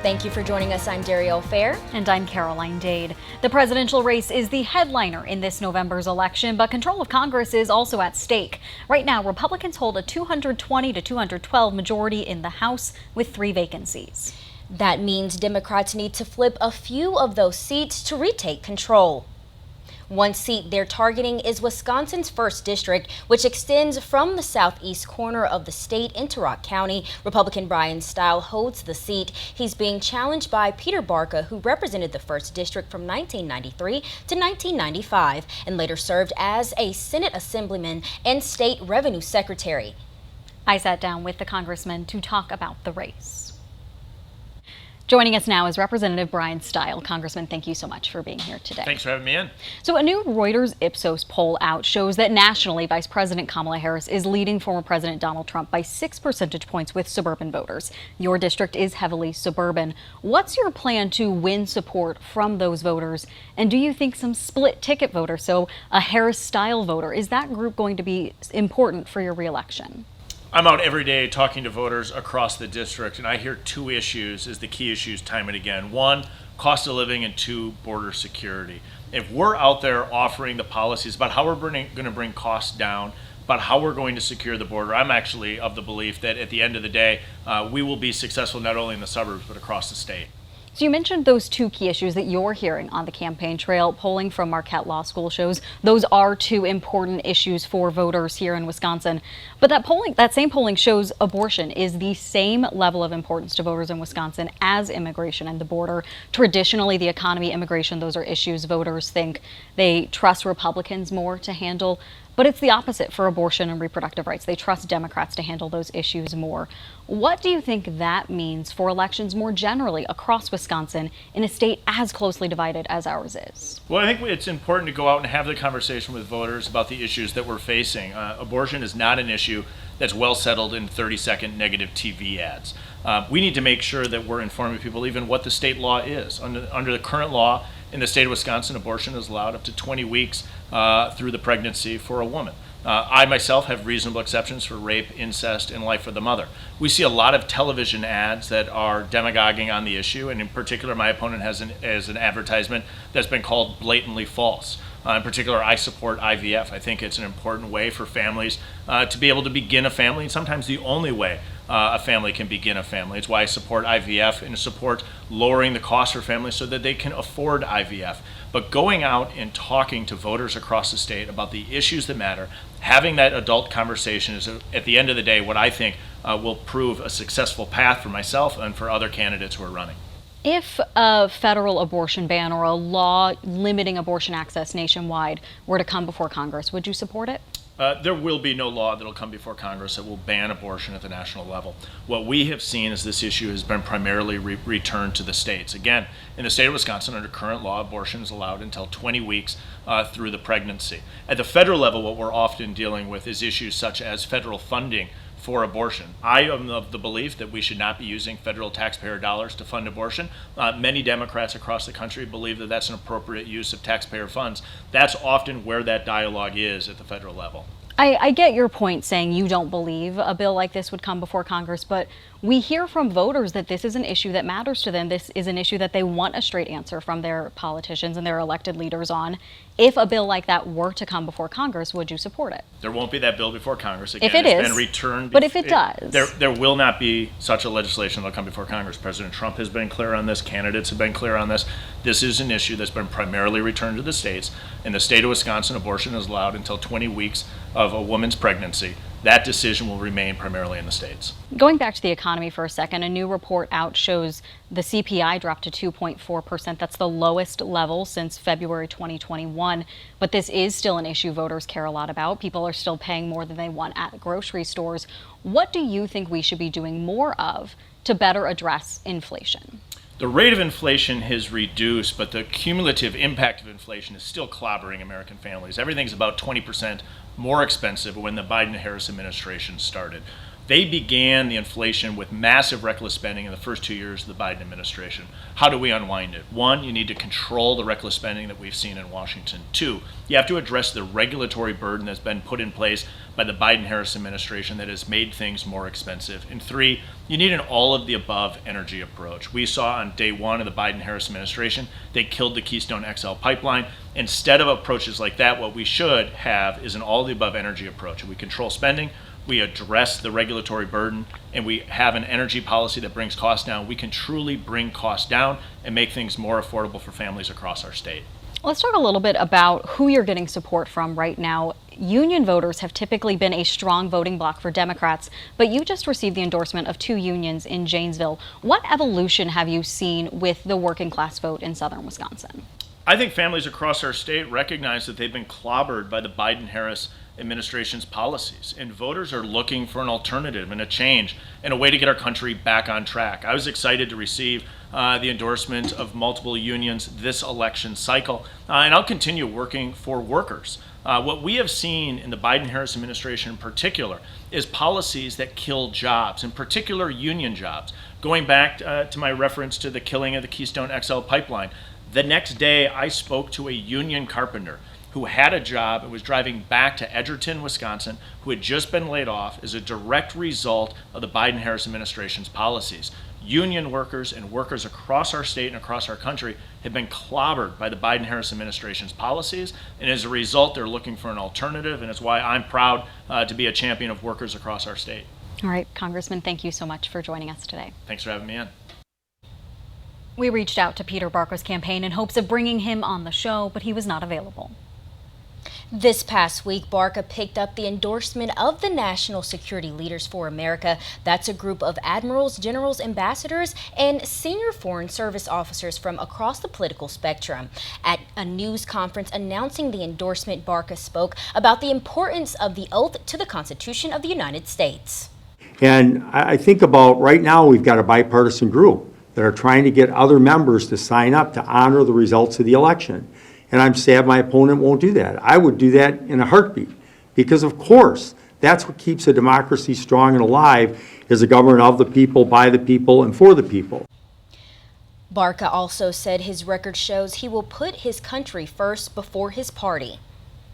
Thank you for joining us. I'm Dario Fair. And I'm Caroline Dade. The presidential race is the headliner in this November's election, but control of Congress is also at stake. Right now, Republicans hold a 220 to 212 majority in the House with 3 vacancies. That means Democrats need to flip a few of those seats to retake control. One seat they're targeting is Wisconsin's 1st District, which extends from the southeast corner of the state into Rock County. Republican Brian Stile holds the seat. He's being challenged by Peter Barca, who represented the 1st District from 1993 to 1995 and later served as a Senate Assemblyman and State Revenue Secretary. I sat down with the congressman to talk about the race. Joining us now is Representative Brian Stile. Congressman, thank you so much for being here today. Thanks for having me in. So a new Reuters Ipsos poll out shows that nationally, Vice President Kamala Harris is leading former President Donald Trump by 6 percentage points with suburban voters. Your district is heavily suburban. What's your plan to win support from those voters? And do you think some split ticket voters, so a Harris-style voter, is that group going to be important for your reelection? I'm out every day talking to voters across the district, and I hear 2 issues as the key issues time and again. 1, cost of living, and 2, border security. If we're out there offering the policies about how we're going to bring costs down, about how we're going to secure the border, I'm actually of the belief that at the end of the day, we will be successful not only in the suburbs, but across the state. So you mentioned those 2 key issues that you're hearing on the campaign trail. Polling from Marquette Law School shows those are 2 important issues for voters here in Wisconsin. But that same polling shows abortion is the same level of importance to voters in Wisconsin as immigration and the border. Traditionally, the economy, immigration, those are issues voters think they trust Republicans more to handle. But it's the opposite for abortion and reproductive rights. They trust Democrats to handle those issues more. What do you think that means for elections more generally across Wisconsin in a state as closely divided as ours is? Well, I think it's important to go out and have the conversation with voters about the issues that we're facing. Abortion is not an issue that's well settled in 30-second negative TV ads. We need to make sure that we're informing people even what the state law is. Under the current law in the state of Wisconsin, abortion is allowed up to 20 weeks through the pregnancy for a woman. I myself have reasonable exceptions for rape, incest, and life of the mother. We see a lot of television ads that are demagoguing on the issue, and in particular, my opponent has an advertisement that's been called blatantly false. In particular, I support IVF. I think it's an important way for families to be able to begin a family, and sometimes the only way a family can begin a family. It's why I support IVF and support lowering the cost for families so that they can afford IVF. But going out and talking to voters across the state about the issues that matter, having that adult conversation is, at the end of the day, what I think will prove a successful path for myself and for other candidates who are running. If a federal abortion ban or a law limiting abortion access nationwide were to come before Congress, would you support it? There will be no law that will come before Congress that will ban abortion at the national level. What we have seen is this issue has been primarily returned to the states. Again, in the state of Wisconsin, under current law, abortion is allowed until 20 weeks through the pregnancy. At the federal level, what we're often dealing with is issues such as federal funding for abortion. I am of the belief that we should not be using federal taxpayer dollars to fund abortion. Many Democrats across the country believe that that's an appropriate use of taxpayer funds. That's often where that dialogue is at the federal level. I get your point saying you don't believe a bill like this would come before Congress, but we hear from voters that this is an issue that matters to them. This is an issue that they want a straight answer from their politicians and their elected leaders on. If a bill like that were to come before Congress, would you support it? There won't be that bill before Congress. Again, if it it's is, been returned. But if it does. There will not be such a legislation that will come before Congress. President Trump has been clear on this. Candidates have been clear on this. This is an issue that's been primarily returned to the states. In the state of Wisconsin, abortion is allowed until 20 weeks of a woman's pregnancy. That decision will remain primarily in the states. Going back to the economy for a second, a new report out shows the CPI dropped to 2.4%. That's the lowest level since February 2021. But this is still an issue voters care a lot about. People are still paying more than they want at grocery stores. What do you think we should be doing more of to better address inflation? The rate of inflation has reduced, but the cumulative impact of inflation is still clobbering American families. Everything's about 20% more expensive when the Biden-Harris administration started. They began the inflation with massive reckless spending in the first 2 years of the Biden administration. How do we unwind it? One, you need to control the reckless spending that we've seen in Washington. Two, you have to address the regulatory burden that's been put in place by the Biden-Harris administration that has made things more expensive. And three, you need an all-of-the-above energy approach. We saw on day one of the Biden-Harris administration, they killed the Keystone XL pipeline. Instead of approaches like that, what we should have is an all-of-the-above energy approach. We control spending, we address the regulatory burden, and we have an energy policy that brings costs down. We can truly bring costs down and make things more affordable for families across our state. Let's talk a little bit about who you're getting support from right now. Union voters have typically been a strong voting bloc for Democrats, but you just received the endorsement of 2 unions in Janesville. What evolution have you seen with the working class vote in southern Wisconsin? I think families across our state recognize that they've been clobbered by the Biden-Harris administration's policies, and voters are looking for an alternative and a change and a way to get our country back on track. I was excited to receive the endorsement of multiple unions this election cycle, and I'll continue working for workers. What we have seen in the Biden-Harris administration in particular is policies that kill jobs, in particular union jobs. Going back to my reference to the killing of the Keystone XL pipeline, the next day I spoke to a union carpenter who had a job and was driving back to Edgerton, Wisconsin, who had just been laid off as a direct result of the Biden-Harris administration's policies. Union workers and workers across our state and across our country have been clobbered by the Biden-Harris administration's policies, and as a result, they're looking for an alternative, and it's why I'm proud to be a champion of workers across our state. All right, Congressman, thank you so much for joining us today. Thanks for having me in. We reached out to Peter Barca's campaign in hopes of bringing him on the show, but he was not available. This past week, Barca picked up the endorsement of the National Security Leaders for America. That's a group of admirals, generals, ambassadors, and senior foreign service officers from across the political spectrum. At a news conference announcing the endorsement, Barca spoke about the importance of the oath to the Constitution of the United States. And I think about right now, we've got a bipartisan group that are trying to get other members to sign up to honor the results of the election. And I'm sad my opponent won't do that. I would do that in a heartbeat, because of course, that's what keeps a democracy strong and alive, is a government of the people, by the people, and for the people. Barca also said his record shows he will put his country first before his party.